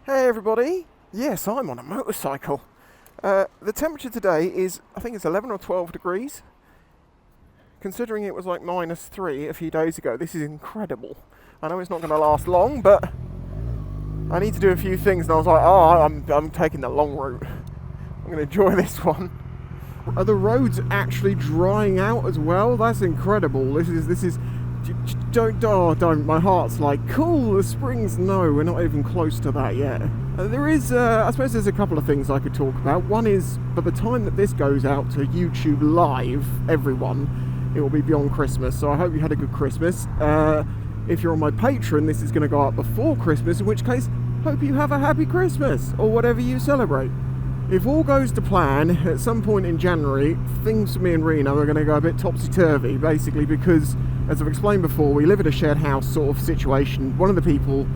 Hey everybody! Yes, I'm on a motorcycle. The temperature today is, I think it's 11 or 12 degrees. Considering it was like -3 a few days ago, this is incredible. I know it's not going to last long, but I need to do a few things, and I was like, I'm taking the long route. I'm going to enjoy this one. Are the roads actually drying out as well? That's incredible. This is. Don't. My heart's like, cool, the springs. No, we're not even close to that yet. I suppose there's a couple of things I could talk about. One is, by the time that this goes out to YouTube Live, everyone, it will be beyond Christmas. So I hope you had a good Christmas. If you're on my Patreon, this is going to go up before Christmas, in which case, hope you have a happy Christmas, or whatever you celebrate. If all goes to plan, at some point in January, things for me and Reno are going to go a bit topsy-turvy, basically because, as I've explained before, we live in a shared house sort of situation. One of the people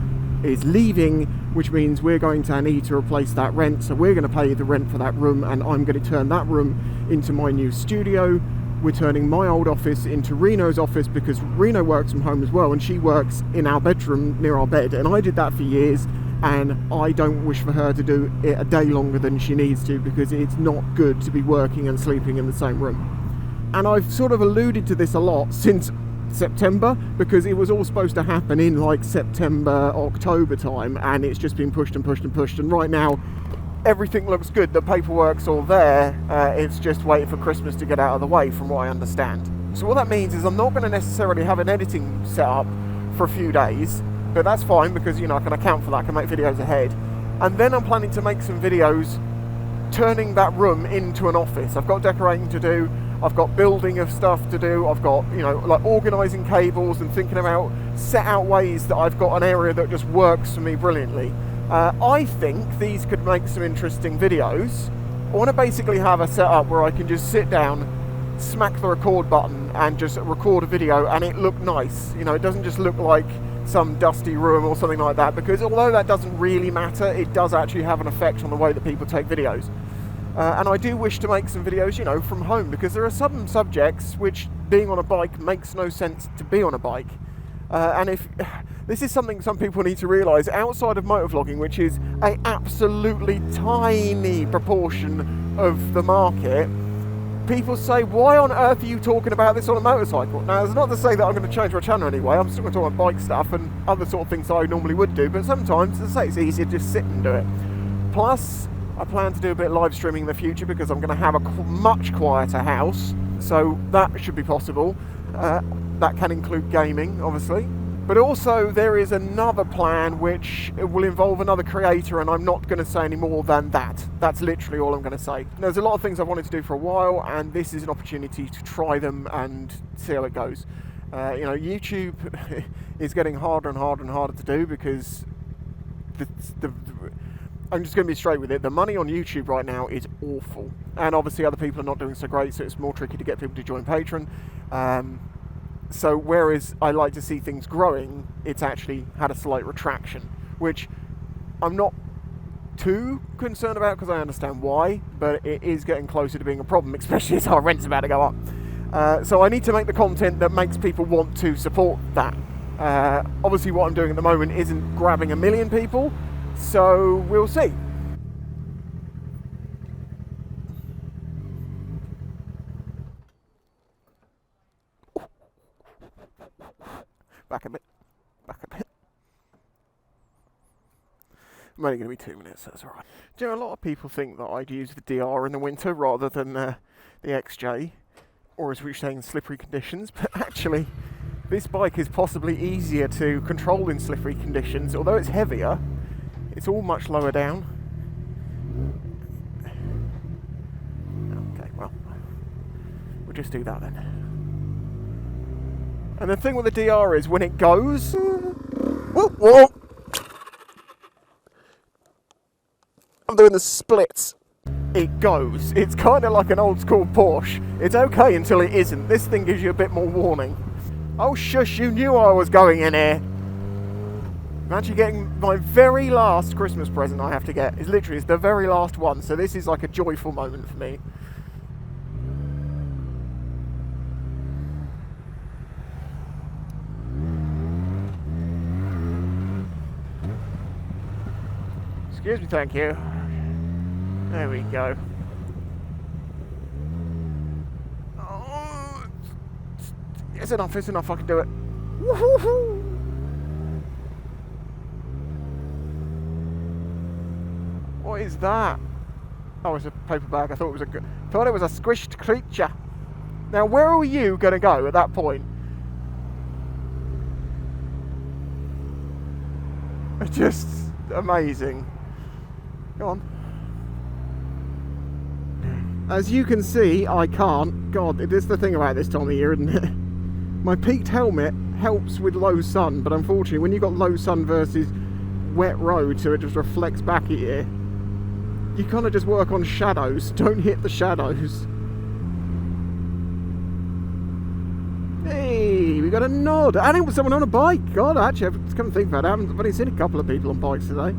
is leaving, which means we're going to need to replace that rent, so we're going to pay the rent for that room, and I'm going to turn that room into my new studio. We're turning my old office into Reno's office because Reno works from home as well, and she works in our bedroom near our bed, and I did that for years. And I don't wish for her to do it a day longer than she needs to, because it's not good to be working and sleeping in the same room. And I've sort of alluded to this a lot since September, because it was all supposed to happen in like September, October time, and it's just been pushed and pushed and pushed. And right now, everything looks good. The paperwork's all there. It's just waiting for Christmas to get out of the way, from what I understand. So what that means is I'm not going to necessarily have an editing set up for a few days. But that's fine, because, you know, I can account for that, I can make videos ahead. And then I'm planning to make some videos turning that room into an office. I've got decorating to do, I've got building of stuff to do, I've got, you know, like organising cables and thinking about set out ways that I've got an area that just works for me brilliantly. I think these could make some interesting videos. I want to basically have a setup where I can just sit down, smack the record button and just record a video and it look nice. You know, it doesn't just look like some dusty room or something like that, because although that doesn't really matter, it does actually have an effect on the way that people take videos. And I do wish to make some videos, you know, from home, because there are some subjects which, being on a bike, makes no sense to be on a bike. And if this is something some people need to realise, outside of motovlogging, which is a absolutely tiny proportion of the market, people say, why on earth are you talking about this on a motorcycle? Now, it's not to say that I'm going to change my channel anyway. I'm still going to talk about bike stuff and other sort of things that I normally would do, but sometimes, as I say, it's easier to just sit and do it. Plus, I plan to do a bit of live streaming in the future, because I'm going to have a much quieter house, so that should be possible. That can include gaming, obviously. But also, there is another plan which will involve another creator, and I'm not going to say any more than that. That's literally all I'm going to say. There's a lot of things I've wanted to do for a while, and this is an opportunity to try them and see how it goes. You know, YouTube is getting harder and harder and harder to do, because I'm just going to be straight with it. The money on YouTube right now is awful. And obviously other people are not doing so great, so it's more tricky to get people to join Patreon. So whereas I like to see things growing, it's actually had a slight retraction, which I'm not too concerned about, because I understand why, but it is getting closer to being a problem, especially as our rent's about to go up. So I need to make the content that makes people want to support that. Obviously what I'm doing at the moment isn't grabbing 1 million people, so we'll see. Back a bit. I'm only going to be 2 minutes, that's alright. Do you know, a lot of people think that I'd use the DR in the winter rather than the XJ, or as we say, in slippery conditions, but actually this bike is possibly easier to control in slippery conditions. Although it's heavier, it's all much lower down. Okay, well, we'll just do that then. And the thing with the DR is, when it goes... Whoa! I'm doing the splits. It goes. It's kind of like an old school Porsche. It's okay until it isn't. This thing gives you a bit more warning. Oh shush, you knew I was going in here. I'm actually getting my very last Christmas present I have to get. It's the very last one, so this is like a joyful moment for me. Excuse me, thank you. There we go. Oh, it's enough, I can do it. Woohoo! What is that? Oh, it's a paper bag. I thought it was a squished creature. Now, where are you going to go at that point? It's just amazing. Go on. As you can see, I can't. God, this is the thing about this time of year, isn't it? My peaked helmet helps with low sun, but unfortunately, when you've got low sun versus wet road, so it just reflects back at you, you kind of just work on shadows. Don't hit the shadows. Hey, we got a nod. And it was someone on a bike. God, actually, I've come to think about it, I've only seen a couple of people on bikes today.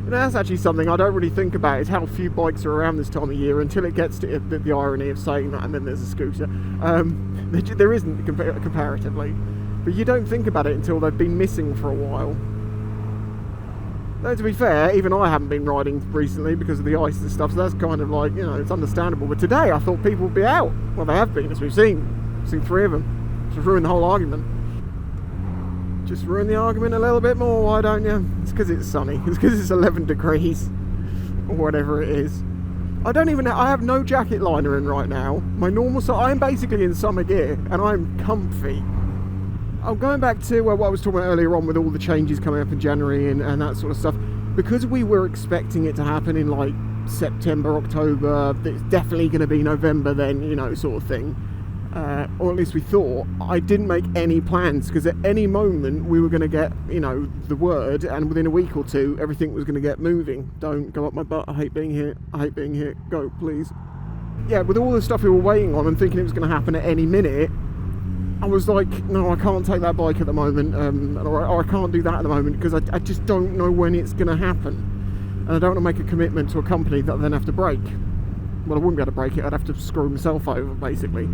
And that's actually something I don't really think about, is how few bikes are around this time of year until it gets to the irony of saying that, and then there's a scooter. There isn't comparatively. But you don't think about it until they've been missing for a while. Though, to be fair, even I haven't been riding recently because of the ice and stuff, so that's kind of like, it's understandable. But today I thought people would be out. Well, they have been, as we've seen. We've seen 3 of them. Just ruined the whole argument. Just ruin the argument a little bit more, why don't you? It's because it's sunny. It's because it's 11 degrees. Or whatever it is. I have no jacket liner in right now. My normal, I'm basically in summer gear, and I'm comfy. I'm going back to what I was talking about earlier on with all the changes coming up in January and that sort of stuff. Because we were expecting it to happen in like September, October, it's definitely going to be November then, sort of thing. Or at least we thought. I didn't make any plans because at any moment we were going to get, the word, and within a week or two everything was going to get moving. Don't go up my butt. I hate being here. Go, please. Yeah, with all the stuff we were waiting on and thinking it was going to happen at any minute, I was like, no, I can't take that bike at the moment, or I can't do that at the moment because I just don't know when it's going to happen. And I don't want to make a commitment to a company that I then have to break. Well, I wouldn't be able to break it. I'd have to screw myself over, basically.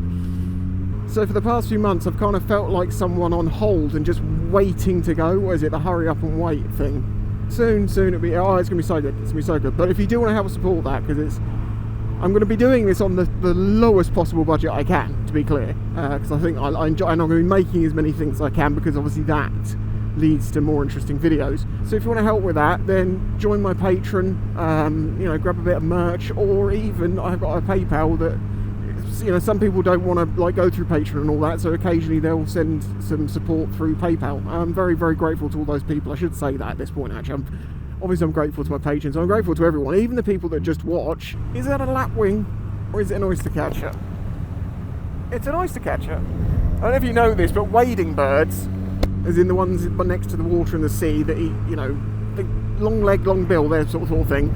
So for the past few months, I've kind of felt like someone on hold and just waiting to go. What is it? The hurry up and wait thing. Soon it'll be, it's going to be so good. It's going to be so good. But if you do want to help support that, because I'm going to be doing this on the lowest possible budget I can, to be clear. Because I think I enjoy, and I'm going to be making as many things as I can, because obviously that leads to more interesting videos. So if you want to help with that, then join my Patreon, grab a bit of merch, or even I've got a PayPal that, some people don't want to go through Patreon and all that, so occasionally they'll send some support through PayPal. I'm very, very grateful to all those people. I should say that at this point, actually. I'm grateful to my patrons. I'm grateful to everyone, even the people that just watch. Is that a lapwing or is it an oyster catcher? It's an oyster catcher. I don't know if you know this, but wading birds, as in the ones next to the water and the sea that eat, the long leg, long bill, their sort of thing,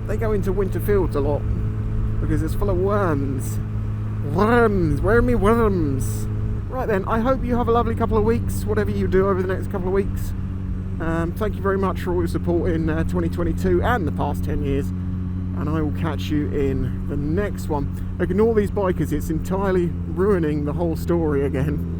they go into winter fields a lot because it's full of worms. Worms! Where are me worms? Right then, I hope you have a lovely couple of weeks, whatever you do over the next couple of weeks. Thank you very much for all your support in 2022 and the past 10 years. And I will catch you in the next one. Ignore these bikers, it's entirely ruining the whole story again.